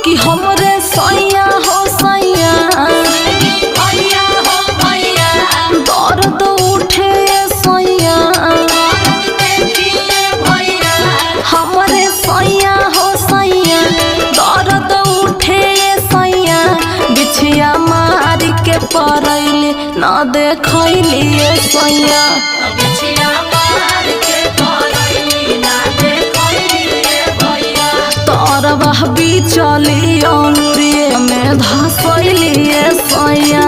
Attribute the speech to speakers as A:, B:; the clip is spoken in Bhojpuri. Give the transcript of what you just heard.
A: कि हमरे सैया हो सैया दर्द उठे सैया हमरे सैया हो सैया दर्द उठे सैया बिछिया मार के परैली ना देखैली सैया तरबह बिचली अंगुरिये में धसैली सैया।